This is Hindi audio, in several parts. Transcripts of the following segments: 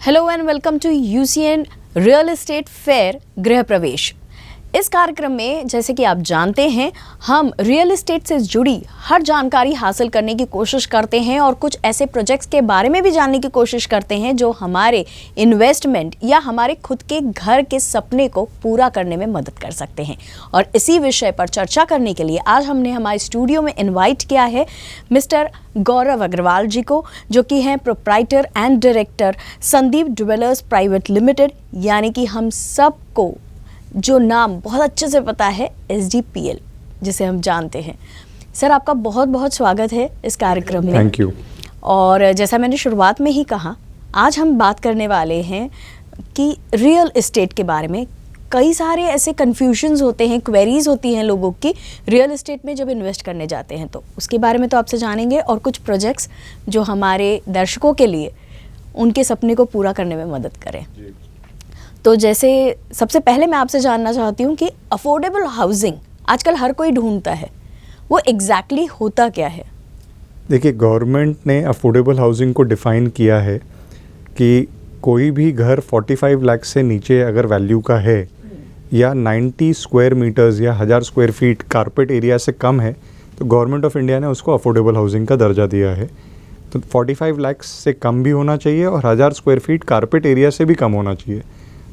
Hello and welcome to UCN real estate fair Griha Pravesh. इस कार्यक्रम में जैसे कि आप जानते हैं हम रियल एस्टेट से जुड़ी हर जानकारी हासिल करने की कोशिश करते हैं और कुछ ऐसे प्रोजेक्ट्स के बारे में भी जानने की कोशिश करते हैं जो हमारे इन्वेस्टमेंट या हमारे खुद के घर के सपने को पूरा करने में मदद कर सकते हैं। और इसी विषय पर चर्चा करने के लिए आज हमने हमारे स्टूडियो में इन्वाइट किया है मिस्टर गौरव अग्रवाल जी को, जो कि हैं proprietor and director Sandeep jewellers private limited, यानी कि हम सबको जो नाम बहुत अच्छे से पता है SDPL, जिसे हम जानते हैं। सर, आपका बहुत बहुत स्वागत है इस कार्यक्रम में। Thank you. और जैसा मैंने शुरुआत में ही कहा, आज हम बात करने वाले हैं कि रियल एस्टेट के बारे में। कई सारे ऐसे कन्फ्यूजन्स होते हैं, क्वेरीज होती हैं लोगों की रियल एस्टेट में जब इन्वेस्ट करने जाते हैं, तो उसके बारे में तो आपसे जानेंगे और कुछ प्रोजेक्ट्स जो हमारे दर्शकों के लिए उनके सपने को पूरा करने में मदद करें। तो जैसे सबसे पहले मैं आपसे जानना चाहती हूँ कि अफोर्डेबल हाउसिंग आजकल हर कोई ढूंढता है, वो एग्जैक्टली होता क्या है? देखिए, गवर्नमेंट ने अफोर्डेबल हाउसिंग को डिफ़ाइन किया है कि कोई भी घर 45 लाख से नीचे अगर वैल्यू का है या 90 स्क्वायर मीटर्स या 1000 स्क्वायर फीट कारपेट एरिया से कम है, तो गवर्नमेंट ऑफ इंडिया ने उसको अफोर्डेबल हाउसिंग का दर्जा दिया है। तो 45 लाख से कम भी होना चाहिए और 1000 स्क्वायर फीट कारपेट एरिया से भी कम होना चाहिए।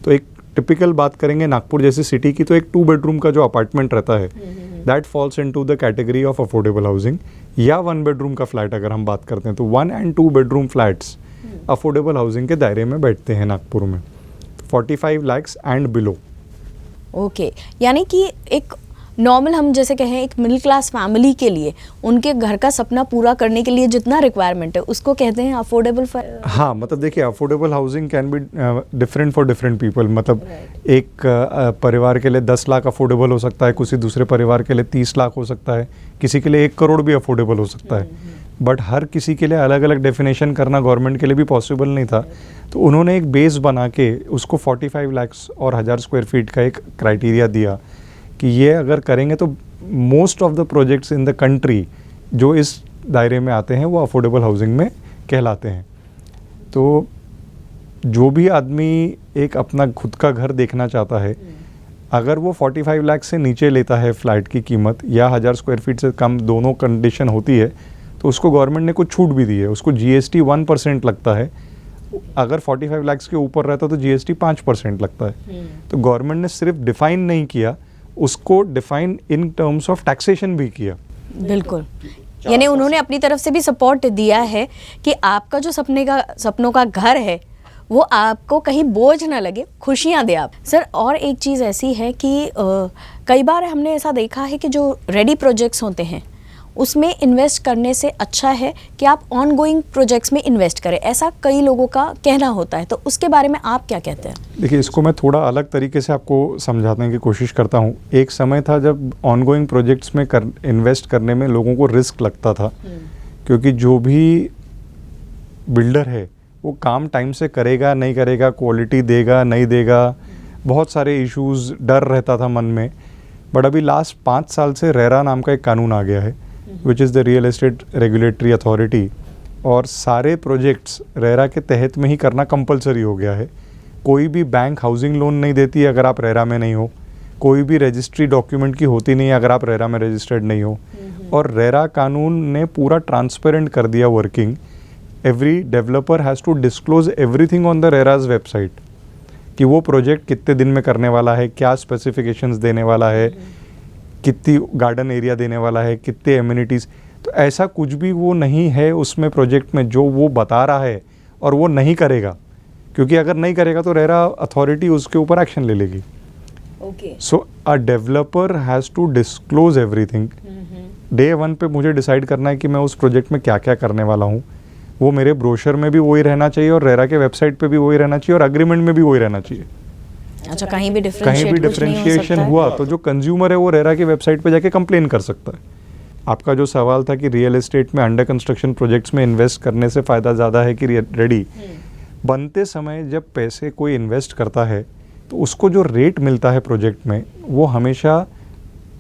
तो एक टिपिकल बात करेंगे नागपुर जैसी सिटी की, तो एक 2 बेडरूम का जो अपार्टमेंट रहता है that falls into the category of affordable housing. या 1 बेडरूम का फ्लैट अगर हम बात करते हैं तो 1 and 2 bedroom flats affordable housing के दायरे में बैठते हैं नागपुर में, 45 लाख एंड बिलो। ओके, यानी कि एक नॉर्मल, हम जैसे कहें एक मिडिल क्लास फैमिली के लिए उनके घर का सपना पूरा करने के लिए जितना रिक्वायरमेंट है उसको कहते हैं अफोर्डेबल। हाँ, मतलब देखिए, affordable housing can be different for different people. मतलब एक परिवार के लिए 10 लाख अफोर्डेबल हो सकता है, किसी दूसरे परिवार के लिए 30 लाख हो सकता है, किसी के लिए 1 करोड़ भी अफोर्डेबल हो सकता है। बट हर किसी के लिए अलग अलग डेफिनेशन करना गवर्नमेंट के लिए भी पॉसिबल नहीं था, तो उन्होंने एक बेस बना के उसको 45 लाख और 1000 स्क्वायर फीट का एक क्राइटेरिया दिया कि ये अगर करेंगे तो most of the projects in the country जो इस दायरे में आते हैं वो अफोर्डेबल हाउसिंग में कहलाते हैं। तो जो भी आदमी एक अपना खुद का घर देखना चाहता है, अगर वो 45 लाख से नीचे लेता है फ्लैट की कीमत या 1000 स्क्वायर फीट से कम, दोनों कंडीशन होती है, तो उसको गवर्नमेंट ने कुछ छूट भी दी है। उसको GST 1% लगता है, अगर 45 लाख के ऊपर रहता तो GST 5% लगता है। तो गवर्नमेंट ने सिर्फ डिफाइन नहीं किया, उसको define in terms of taxation भी किया। बिल्कुल, यानी उन्होंने अपनी तरफ से भी सपोर्ट दिया है कि आपका जो सपनों का घर है वो आपको कहीं बोझ ना लगे, खुशियां दे आप। सर, और एक चीज़ ऐसी है कि कई बार हमने ऐसा देखा है कि जो रेडी प्रोजेक्ट्स होते हैं उसमें इन्वेस्ट करने से अच्छा है कि आप ऑनगोइंग प्रोजेक्ट्स में इन्वेस्ट करें, ऐसा कई लोगों का कहना होता है। तो उसके बारे में आप क्या कहते हैं? देखिए, इसको मैं थोड़ा अलग तरीके से आपको समझाने की कोशिश करता हूँ। एक समय था जब ऑनगोइंग प्रोजेक्ट्स में इन्वेस्ट करने में लोगों को रिस्क लगता था, क्योंकि जो भी बिल्डर है वो काम टाइम से करेगा नहीं करेगा, क्वालिटी देगा नहीं देगा, बहुत सारे इश्यूज़, डर रहता था मन में। बट अभी लास्ट 5 साल से रेरा नाम का एक कानून आ गया है, which is the real estate regulatory authority, और सारे प्रोजेक्ट्स रेरा के तहत में ही करना कंपलसरी हो गया है। कोई भी बैंक हाउसिंग लोन नहीं देती अगर आप रेरा में नहीं हो, कोई भी रजिस्ट्री डॉक्यूमेंट की होती नहीं अगर आप रेरा में रजिस्टर्ड नहीं हो। और रेरा कानून ने पूरा ट्रांसपेरेंट कर दिया working. Every developer has to disclose everything on the RERA's website कि वो प्रोजेक्ट कितने दिन में करने वाला है, क्या स्पेसिफिकेशंस देने वाला है, कितनी गार्डन एरिया देने वाला है, कितने एमिनिटीज़। तो ऐसा कुछ भी वो नहीं है उसमें प्रोजेक्ट में जो वो बता रहा है और वो नहीं करेगा, क्योंकि अगर नहीं करेगा तो रेरा अथॉरिटी उसके ऊपर एक्शन ले लेगी। So a developer has to disclose everything. Day 1 पे मुझे डिसाइड करना है कि मैं उस प्रोजेक्ट में क्या क्या करने वाला हूँ। वो मेरे ब्रोशर में भी वही रहना चाहिए और रेरा के वेबसाइट पे भी वही रहना चाहिए और अग्रीमेंट में भी वही रहना चाहिए। अच्छा, कहीं भी डिफरेंशिएशन हुआ तो जो कंज्यूमर है वो रेरा की वेबसाइट पे जाके कंप्लेन कर सकता है। आपका जो सवाल था कि रियल एस्टेट में अंडर कंस्ट्रक्शन प्रोजेक्ट्स में इन्वेस्ट करने से फ़ायदा ज़्यादा है कि रेडी, बनते समय जब पैसे कोई इन्वेस्ट करता है तो उसको जो रेट मिलता है प्रोजेक्ट में वो हमेशा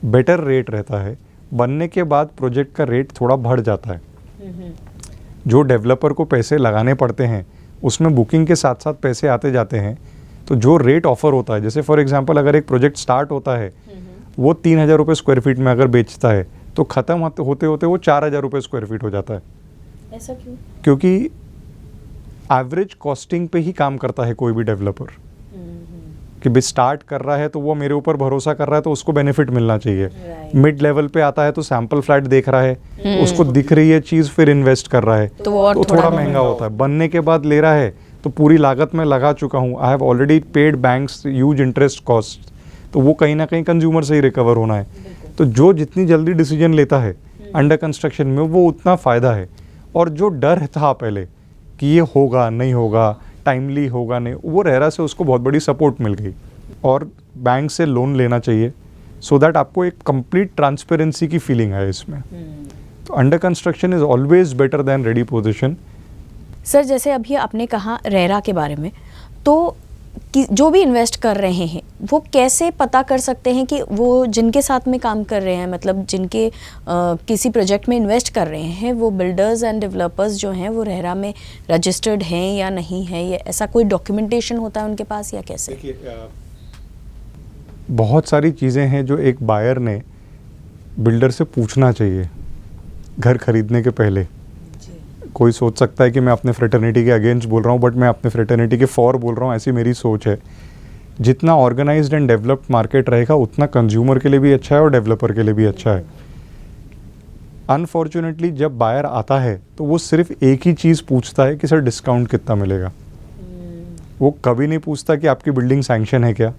बेटर रेट रहता है। बनने के बाद प्रोजेक्ट का रेट थोड़ा बढ़ जाता है। जो डेवलपर को पैसे लगाने पड़ते हैं उसमें बुकिंग के साथ साथ पैसे आते जाते हैं, तो जो रेट ऑफर होता है, जैसे फॉर एग्जांपल अगर एक प्रोजेक्ट स्टार्ट होता है वो 3,000 रुपये स्क्वायर फीट में अगर बेचता है तो ख़त्म होते होते वो 4,000 रुपये स्क्वायर फीट हो जाता है। ऐसा क्यों? क्योंकि एवरेज कॉस्टिंग पे ही काम करता है कोई भी डेवलपर, कि भी स्टार्ट कर रहा है तो वो मेरे ऊपर भरोसा कर रहा है तो उसको बेनिफिट मिलना चाहिए। मिड लेवल पे आता है तो सैंपल फ्लैट देख रहा है, उसको दिख रही है चीज़, फिर इन्वेस्ट कर रहा है तो वो और तो थोड़ा महंगा होता है। बनने के बाद ले रहा है तो पूरी लागत मैं लगा चुका हूँ, I have already paid banks huge interest cost, तो वो कहीं ना कहीं कंज्यूमर से ही रिकवर होना है। तो जो जितनी जल्दी डिसीजन लेता है अंडर कंस्ट्रक्शन में वो उतना फ़ायदा है। और जो डर था पहले कि ये होगा नहीं होगा, टाइमली होगा नहीं, वो रेरा से उसको बहुत बड़ी सपोर्ट मिल गई। और बैंक से लोन लेना चाहिए सो दैट आपको एक कंप्लीट ट्रांसपेरेंसी की फीलिंग है इसमें। तो under construction is always better then ready position. Sir जैसे अभी आपने कहा रेरा के बारे में, तो जो भी इन्वेस्ट कर रहे हैं वो कैसे पता कर सकते हैं कि वो जिनके साथ में काम कर रहे हैं, मतलब जिनके किसी प्रोजेक्ट में इन्वेस्ट कर रहे हैं, वो बिल्डर्स एंड डेवलपर्स जो हैं वो रेरा में रजिस्टर्ड हैं या नहीं है, या ऐसा कोई डॉक्यूमेंटेशन होता है उनके पास या कैसे? बहुत सारी चीज़ें हैं जो एक बायर ने बिल्डर से पूछना चाहिए घर खरीदने के पहले। कोई सोच सकता है कि मैं अपने फ्रेटर्निटी के अगेंस्ट बोल रहा हूँ, बट मैं अपने फ्रेटर्निटी के फॉर बोल रहा हूँ, ऐसी मेरी सोच है। जितना ऑर्गेनाइज्ड एंड डेवलप्ड मार्केट रहेगा उतना कंज्यूमर के लिए भी अच्छा है और डेवलपर के लिए भी अच्छा है। अनफॉर्चुनेटली जब बायर आता है तो वो सिर्फ एक ही चीज़ पूछता है कि सर डिस्काउंट कितना मिलेगा। वो कभी नहीं पूछता कि आपकी बिल्डिंग सैंक्शन है क्या,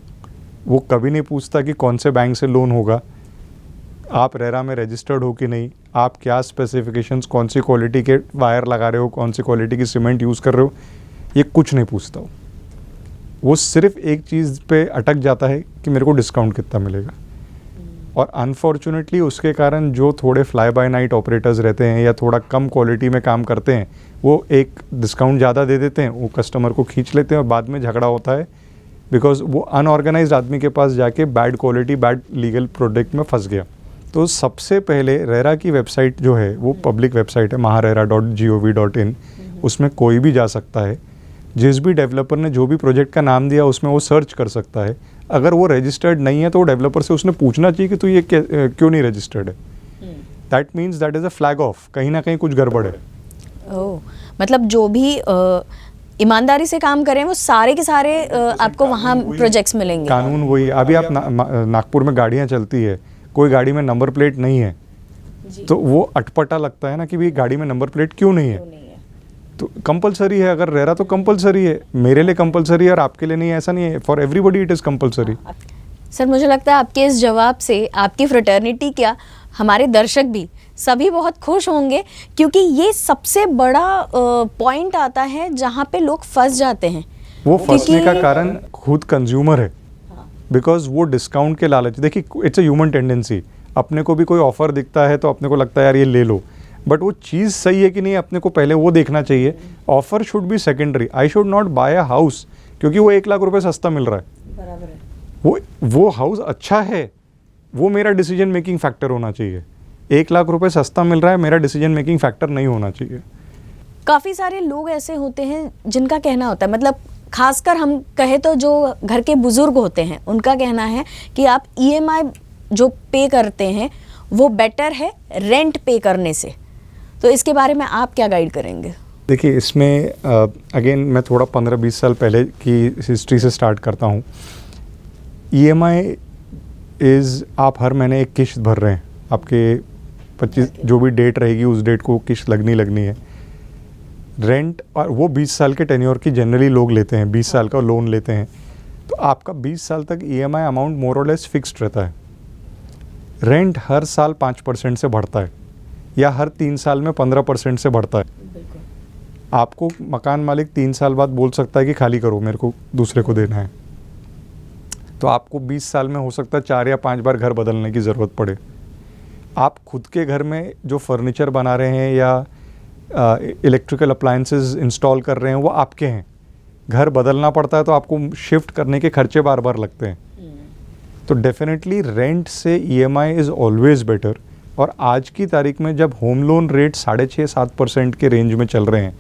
वो कभी नहीं पूछता कि कौन से बैंक से लोन होगा, आप रेरा में रजिस्टर्ड हो कि नहीं, आप क्या स्पेसिफिकेशंस, कौन सी क्वालिटी के वायर लगा रहे हो, कौन सी क्वालिटी की सीमेंट यूज़ कर रहे हो, ये कुछ नहीं पूछता। वो सिर्फ एक चीज़ पे अटक जाता है कि मेरे को डिस्काउंट कितना मिलेगा। और अनफॉर्चुनेटली उसके कारण जो थोड़े फ्लाई बाय नाइट ऑपरेटर्स रहते हैं या थोड़ा कम क्वालिटी में काम करते हैं, वो एक डिस्काउंट ज़्यादा दे देते हैं, वो कस्टमर को खींच लेते हैं और बाद में झगड़ा होता है बिकॉज वो अनऑर्गेनाइज्ड आदमी के पास जाके bad quality bad legal product में फंस गया। तो सबसे पहले रेरा की वेबसाइट जो है वो पब्लिक वेबसाइट है maharera.gov.in, उसमें कोई भी जा सकता है। जिस भी डेवलपर ने जो भी प्रोजेक्ट का नाम दिया उसमें वो सर्च कर सकता है। अगर वो रजिस्टर्ड नहीं है तो वो डेवलपर से उसने पूछना चाहिए कि तू ये क्यों नहीं रजिस्टर्ड है। That means that is a flag of, कहीं ना कहीं कुछ गड़बड़ है। ओह, मतलब जो भी ईमानदारी से काम करें वो सारे के सारे आपको वहाँ प्रोजेक्ट्स मिलेंगे। कानून वही। अभी आप नागपुर में गाड़ियाँ चलती है, कोई गाड़ी में नंबर प्लेट नहीं है तो वो अटपटा लगता है ना कि भाई गाड़ी में नंबर प्लेट क्यों नहीं है। तो कंपलसरी है, अगर रेरा तो कंपलसरी है, मेरे लिए कंपलसरी है और आपके लिए नहीं है, ऐसा नहीं है। For everybody it is compulsory. Sir मुझे लगता है आपके इस जवाब से आपकी फ्रेटर्निटी क्या, हमारे दर्शक भी सभी बहुत खुश होंगे, क्योंकि ये सबसे बड़ा पॉइंट आता है जहाँ पे लोग फंस जाते हैं। वो फंसने का कारण खुद कंज्यूमर है, बिकॉज वो डिस्काउंट के लालच। देखिए इट्स अ ह्यूमन टेंडेंसी, अपने को भी कोई ऑफर दिखता है तो अपने को लगता है यार ये ले लो, बट वो चीज़ सही है कि नहीं अपने को पहले वो देखना चाहिए। Offer should be secondary. I should not buy a house क्योंकि वो 1 लाख रुपए सस्ता मिल रहा है। बराबर है। वो हाउस अच्छा है, वो मेरा डिसीजन मेकिंग फैक्टर होना चाहिए। 1 लाख रुपए सस्ता मिल रहा है, मेरा डिसीजन मेकिंग फैक्टर नहीं होना चाहिए। काफ़ी सारे लोग ऐसे होते हैं जिनका कहना होता है, मतलब खासकर हम कहे तो जो घर के बुजुर्ग होते हैं उनका कहना है कि आप EMI जो पे करते हैं वो बेटर है रेंट पे करने से। तो इसके बारे में आप क्या गाइड करेंगे? देखिए इसमें अगेन मैं थोड़ा 15-20 साल पहले की हिस्ट्री से स्टार्ट करता हूँ। EMI इज़ आप हर महीने एक किश्त भर रहे हैं, आपके 25 जो भी डेट रहेगी उस डेट को किश्त लगनी है। रेंट और वो 20 साल के टेन्योर की जनरली लोग लेते हैं, 20 साल का लोन लेते हैं, तो आपका 20 साल तक EMI अमाउंट मोर और लेस फिक्स्ड रहता है। रेंट हर साल 5% से बढ़ता है या हर 3 साल में 15% से बढ़ता है। आपको मकान मालिक 3 साल बाद बोल सकता है कि खाली करो, मेरे को दूसरे को देना है। तो आपको 20 साल में हो सकता है 4 या 5 बार घर बदलने की ज़रूरत पड़े। आप खुद के घर में जो फर्नीचर बना रहे हैं या इलेक्ट्रिकल अप्लायंसेस इंस्टॉल कर रहे हैं वो आपके हैं। घर बदलना पड़ता है तो आपको शिफ्ट करने के खर्चे बार बार लगते हैं। तो डेफिनेटली रेंट से EMI इज़ ऑलवेज बेटर। और आज की तारीख में जब होम लोन रेट 6.5-7% के रेंज में चल रहे हैं,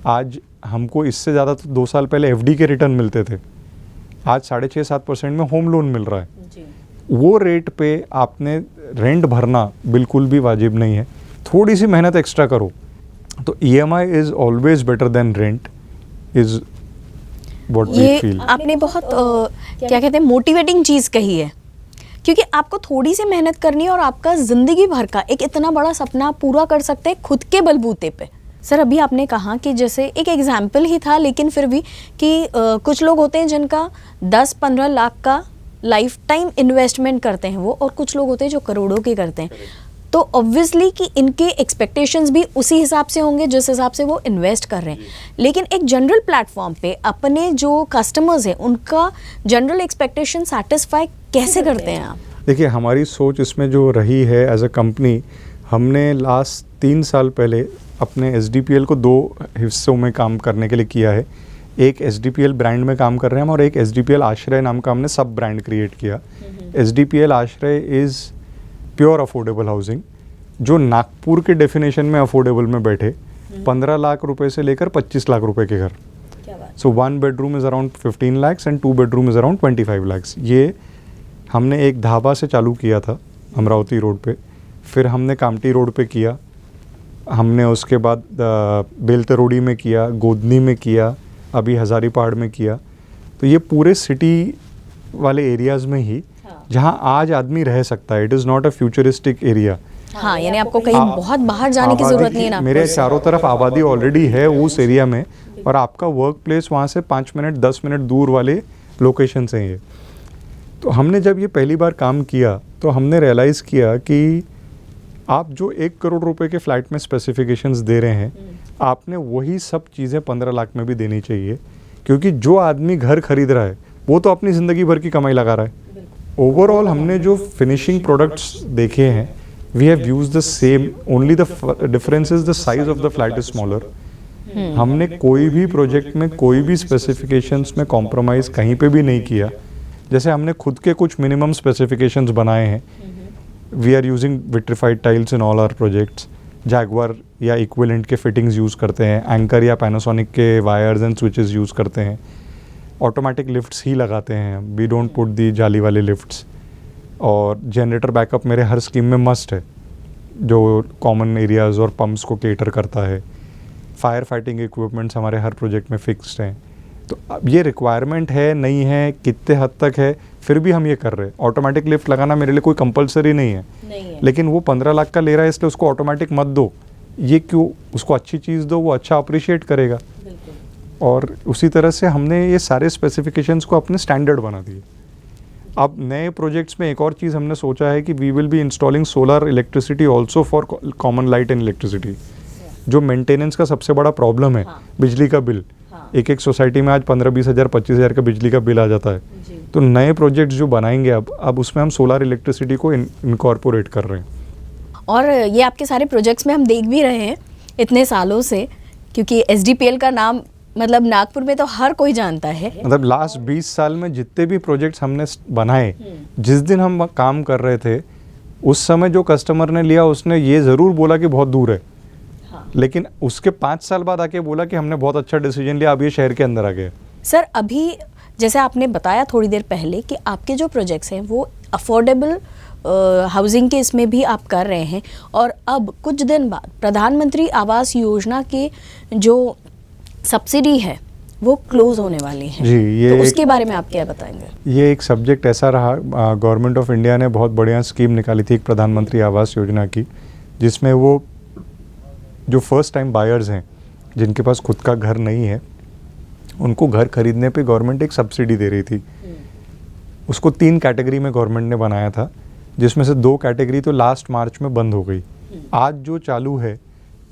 आज हमको इससे ज़्यादा तो 2 साल पहले एफडी के रिटर्न मिलते थे, आज 6.5-7% में होम लोन मिल रहा है। जी। वो रेट पे आपने रेंट भरना बिल्कुल भी वाजिब नहीं है। थोड़ी सी मेहनत एक्स्ट्रा करो तो EMI is always better than rent is what we ये फील। आपने बहुत क्या कहते हैं मोटिवेटिंग चीज़ कही है, क्योंकि आपको थोड़ी सी मेहनत करनी है और आपका ज़िंदगी भर का एक इतना बड़ा सपना आप पूरा कर सकते हैं खुद के बलबूते पे। सर अभी आपने कहा कि जैसे एक एग्जाम्पल ही था, लेकिन फिर भी कि कुछ लोग होते हैं जिनका 10-15 लाख का लाइफ टाइम इन्वेस्टमेंट करते हैं वो, और कुछ लोग होते हैं जो करोड़ों के करते हैं। तो ऑब्वियसली कि इनके एक्सपेक्टेशंस भी उसी हिसाब से होंगे जिस हिसाब से वो इन्वेस्ट कर रहे हैं, लेकिन एक जनरल प्लेटफॉर्म पे अपने जो कस्टमर्स हैं उनका जनरल एक्सपेक्टेशन सेटिस्फाई कैसे करते हैं आप? देखिए, हमारी सोच इसमें जो रही है एज अ कंपनी, हमने लास्ट 3 साल पहले अपने SDPL को 2 हिस्सों में काम करने के लिए किया है। एक SDPL ब्रांड में काम कर रहे हैं हम, और एक SDPL आश्रय नाम का हमने सब ब्रांड क्रिएट किया। SDPL आश्रय इज़ प्योर अफोर्डेबल हाउसिंग, जो नागपुर के डेफिनेशन में अफोर्डेबल में बैठे 15 लाख रुपए से लेकर 25 लाख रुपए के घर। सो 1 bedroom is around 15 lakhs and 2 bedroom is around 25 lakhs। ये हमने एक ढाबा से चालू किया था अमरावती रोड पे, फिर हमने कामटी रोड पे किया, हमने उसके बाद बेलतरोड़ी में किया, गोदनी में किया, अभी हज़ारीपहाड़ में किया। तो ये पूरे सिटी वाले एरियाज़ में ही जहाँ आज आदमी रह सकता है। It is not a futuristic area. हाँ, यानी आपको कहीं बहुत बाहर जाने की जरूरत नहीं है ना। मेरे चारों तरफ आबादी ऑलरेडी है उस एरिया में, और आपका वर्क प्लेस वहाँ से 5 मिनट 10 मिनट दूर वाले लोकेशन से है। तो हमने जब ये पहली बार काम किया तो हमने रियलाइज़ किया कि आप जो 1 करोड़ रुपए के फ्लैट में स्पेसिफिकेशंस दे रहे हैं, आपने वही सब चीज़ें 15 लाख में भी देनी चाहिए, क्योंकि जो आदमी घर खरीद रहा है वो तो अपनी ज़िंदगी भर की कमाई लगा रहा है। ओवरऑल हमने जो फिनिशिंग प्रोडक्ट्स देखे हैं, we have used the same, only the difference is the size of the flat is smaller. हमने कोई भी प्रोजेक्ट में कोई भी स्पेसिफिकेशंस में कॉम्प्रोमाइज़ कहीं पे भी नहीं किया। जैसे हमने खुद के कुछ मिनिमम स्पेसिफिकेशंस बनाए हैं। We are using vitrified tiles in all our projects, Jaquar या इक्विवेलेंट के फिटिंग्स यूज़ करते हैं, एंकर या पैनासोनिक के वायर्स एंड स्विचेस यूज़ करते हैं, ऑटोमेटिक लिफ्ट्स ही लगाते हैं, वी डोंट पुट दी जाली वाले लिफ्ट्स, और जनरेटर बैकअप मेरे हर स्कीम में मस्ट है जो कॉमन एरियाज़ और पंप्स को केटर करता है। फायर फाइटिंग इक्विपमेंट्स हमारे हर प्रोजेक्ट में फिक्स्ड हैं। तो अब ये रिक्वायरमेंट है नहीं है, कितने हद तक है, फिर भी हम ये कर रहे हैं। ऑटोमेटिक लिफ्ट लगाना मेरे लिए कोई कंपलसरी नहीं है, लेकिन वो 15 लाख का ले रहा है इसलिए उसको ऑटोमेटिक मत दो। ये क्यों, उसको अच्छी चीज़ दो, वो अच्छा अप्रिशिएट करेगा। और उसी तरह से हमने ये सारे स्पेसिफिकेशंस को अपने स्टैंडर्ड बना दिए। अब नए प्रोजेक्ट्स में एक और चीज़ हमने सोचा है कि we will be installing solar electricity also for common light and electricity. जो मेंटेनेंस का सबसे बड़ा प्रॉब्लम है, बिजली का बिल, एक सोसाइटी में आज 15-20 हज़ार 25 हज़ार का बिजली का बिल आ जाता है। तो नए प्रोजेक्ट्स जो बनाएंगे अब उसमें हम सोलर इलेक्ट्रिसिटी को इनकॉर्पोरेट कर रहे हैं। और ये आपके सारे प्रोजेक्ट्स में हम देख भी रहे हैं इतने सालों से, क्योंकि SDPL का नाम मतलब नागपुर में तो हर कोई जानता है। मतलब लास्ट 20 साल में जितने भी प्रोजेक्ट्स हमने बनाए, जिस दिन हम काम कर रहे थे उस समय जो कस्टमर ने लिया उसने ये ज़रूर बोला कि बहुत दूर है, लेकिन उसके 5 साल बाद आके बोला कि हमने बहुत अच्छा डिसीजन लिया, अब ये शहर के अंदर आ गया। सर अभी जैसे आपने बताया थोड़ी देर पहले कि आपके जो प्रोजेक्ट्स हैं वो अफोर्डेबल हाउसिंग के इसमें भी आप कर रहे हैं, और अब कुछ दिन बाद प्रधानमंत्री आवास योजना के जो सब्सिडी है वो क्लोज होने वाली है जी। ये तो उसके बारे में आप क्या बताएंगे? ये एक सब्जेक्ट ऐसा रहा, गवर्नमेंट ऑफ इंडिया ने बहुत बढ़िया स्कीम निकाली थी एक प्रधानमंत्री आवास योजना की, जिसमें वो जो फर्स्ट टाइम बायर्स हैं जिनके पास खुद का घर नहीं है, उनको घर खरीदने पे गवर्नमेंट एक सब्सिडी दे रही थी। उसको 3 कैटेगरी में गवर्नमेंट ने बनाया था, जिसमें से 2 कैटेगरी तो लास्ट मार्च में बंद हो गई। आज जो चालू है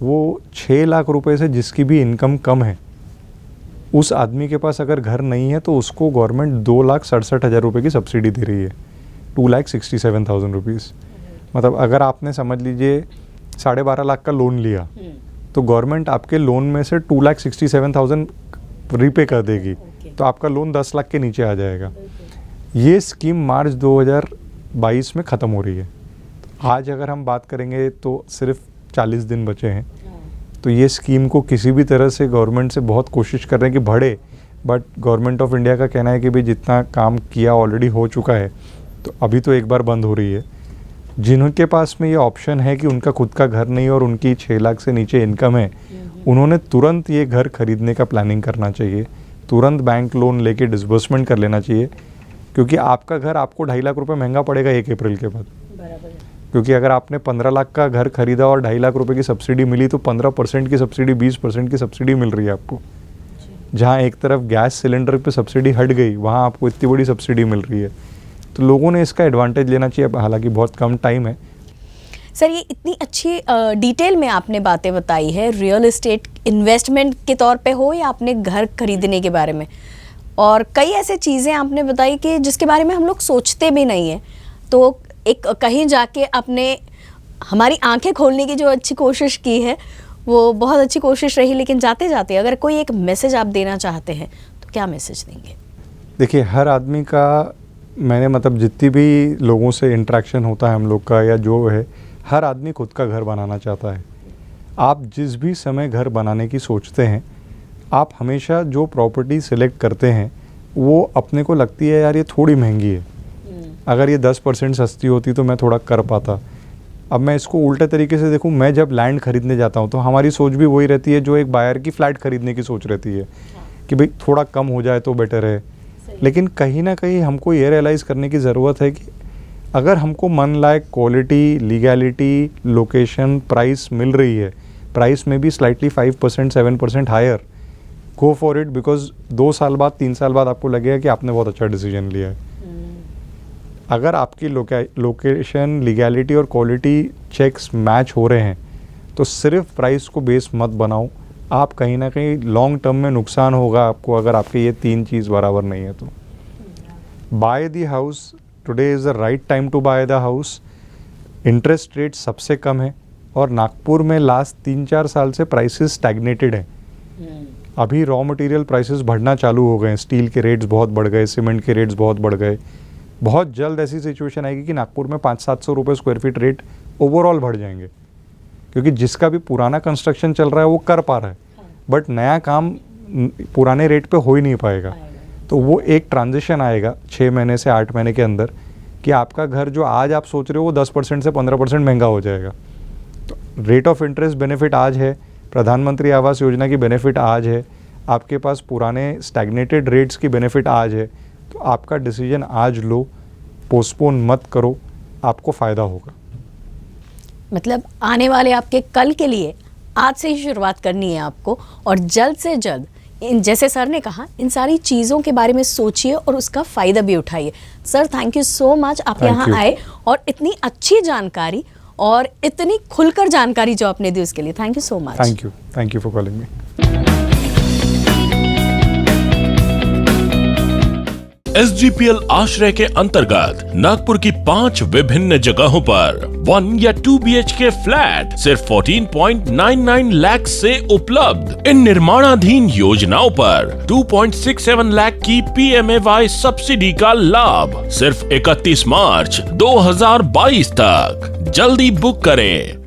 वो 6 लाख रुपए से जिसकी भी इनकम कम है, उस आदमी के पास अगर घर नहीं है तो उसको गवर्नमेंट 2,67,000 रुपये की सब्सिडी दे रही है, 2,67,000 रुपीज़। मतलब अगर आपने समझ लीजिए 12.5 लाख का लोन लिया तो गवर्नमेंट आपके लोन में से 2,67,000 रीपे कर देगी, तो आपका लोन 10 लाख के नीचे आ जाएगा। ये स्कीम मार्च 2022 में ख़त्म हो रही है। आज अगर हम बात करेंगे तो सिर्फ 40 दिन बचे हैं। तो ये स्कीम को किसी भी तरह से गवर्नमेंट से बहुत कोशिश कर रहे हैं कि बढ़े, बट गवर्नमेंट ऑफ इंडिया का कहना है कि भाई जितना काम किया ऑलरेडी हो चुका है, तो अभी तो एक बार बंद हो रही है। जिनके पास में ये ऑप्शन है कि उनका खुद का घर नहीं और उनकी 6 लाख से नीचे इनकम है, उन्होंने तुरंत ये घर खरीदने का प्लानिंग करना चाहिए, तुरंत बैंक लोन लेके डिसबर्समेंट कर लेना चाहिए, क्योंकि आपका घर आपको 2.5 लाख रुपए महंगा पड़ेगा 1 अप्रैल के बाद। क्योंकि अगर आपने 15 लाख का घर खरीदा और 2.5 लाख रुपए की सब्सिडी मिली, तो 15% की सब्सिडी, 20% की सब्सिडी मिल रही है आपको। जहाँ एक तरफ गैस सिलेंडर पे सब्सिडी हट गई, वहाँ आपको इतनी बड़ी सब्सिडी मिल रही है। तो लोगों ने इसका एडवांटेज लेना चाहिए, हालांकि बहुत कम टाइम है। सर, ये इतनी अच्छी डिटेल में आपने बातें बताई है, रियल एस्टेट इन्वेस्टमेंट के तौर पे हो या अपने घर खरीदने के बारे में, और कई ऐसे चीज़ें आपने बताई कि जिसके बारे में हम लोग सोचते भी नहीं हैं। तो एक कहीं जाके अपने हमारी आंखें खोलने की जो अच्छी कोशिश की है, वो बहुत अच्छी कोशिश रही। लेकिन जाते जाते अगर कोई एक मैसेज आप देना चाहते हैं तो क्या मैसेज देंगे? देखिए, हर आदमी का, मैंने मतलब जितनी भी लोगों से इंटरेक्शन होता है हम लोग का या जो है, हर आदमी खुद का घर बनाना चाहता है। आप जिस भी समय घर बनाने की सोचते हैं, आप हमेशा जो प्रॉपर्टी सिलेक्ट करते हैं वो अपने को लगती है यार ये थोड़ी महंगी है, अगर ये 10% सस्ती होती तो मैं थोड़ा कर पाता। अब मैं इसको उल्टे तरीके से देखूं, मैं जब लैंड खरीदने जाता हूं तो हमारी सोच भी वही रहती है जो एक बायर की फ्लैट खरीदने की सोच रहती है कि भाई थोड़ा कम हो जाए तो बेटर है। लेकिन कहीं ना कहीं हमको ये रियलाइज़ करने की ज़रूरत है कि अगर हमको मन लायक क्वालिटी, लीगैलिटी, लोकेशन, प्राइस मिल रही है, प्राइस में भी slightly 5% 7% higher, go for it, because 2 साल बाद 3 साल बाद आपको लगेगा कि आपने बहुत अच्छा डिसीजन लिया है। अगर आपकी लोकेशन, लीगैलिटी और क्वालिटी चेक्स मैच हो रहे हैं तो सिर्फ प्राइस को बेस मत बनाओ, आप कहीं ना कहीं लॉन्ग टर्म में नुकसान होगा आपको अगर आपके ये 3 चीज़ बराबर नहीं है तो। Buy the house, today is the right time to buy the house. Interest rate सबसे कम है और नागपुर में लास्ट 3-4 साल से प्राइसेस स्टैग्नेटेड हैं। अभी रॉ मटेरियल प्राइसेस बढ़ना चालू हो गए हैं, स्टील के रेट्स बहुत बढ़ गए, सीमेंट के रेट्स बहुत बढ़ गए। बहुत जल्द ऐसी सिचुएशन आएगी कि नागपुर में 500-700 रुपये स्क्वायर फीट रेट ओवरऑल बढ़ जाएंगे, क्योंकि जिसका भी पुराना कंस्ट्रक्शन चल रहा है वो कर पा रहा है, बट नया काम पुराने रेट पे हो ही नहीं पाएगा। तो वो एक ट्रांजिशन आएगा 6 महीने से 8 महीने के अंदर कि आपका घर जो आज आप सोच रहे हो वो 10% से 15% महंगा हो जाएगा। तो रेट ऑफ इंटरेस्ट बेनिफिट आज है, प्रधानमंत्री आवास योजना की बेनिफिट आज है, आपके पास पुराने स्टैग्नेटेड रेट्स की बेनिफिट आज है। तो आपका डिसीजन आज लो, पोस्टपोन मत करो, आपको फ़ायदा होगा। मतलब आने वाले आपके कल के लिए आज से ही शुरुआत करनी है आपको, और जल्द से जल्द जैसे सर ने कहा इन सारी चीज़ों के बारे में सोचिए और उसका फ़ायदा भी उठाइए। Sir, thank you so much, आप यहाँ आए और इतनी अच्छी जानकारी और इतनी खुलकर जानकारी जो आपने दी उसके लिए thank you so much. Thank you for calling me. SGPL आश्रय के अंतर्गत नागपुर की 5 विभिन्न जगहों पर 1 या 2 BHK फ्लैट सिर्फ 14.99 लाख से उपलब्ध। इन निर्माणाधीन योजनाओं पर 2.67 लाख की PMAY सब्सिडी का लाभ सिर्फ 31 मार्च 2022 तक। जल्दी बुक करें।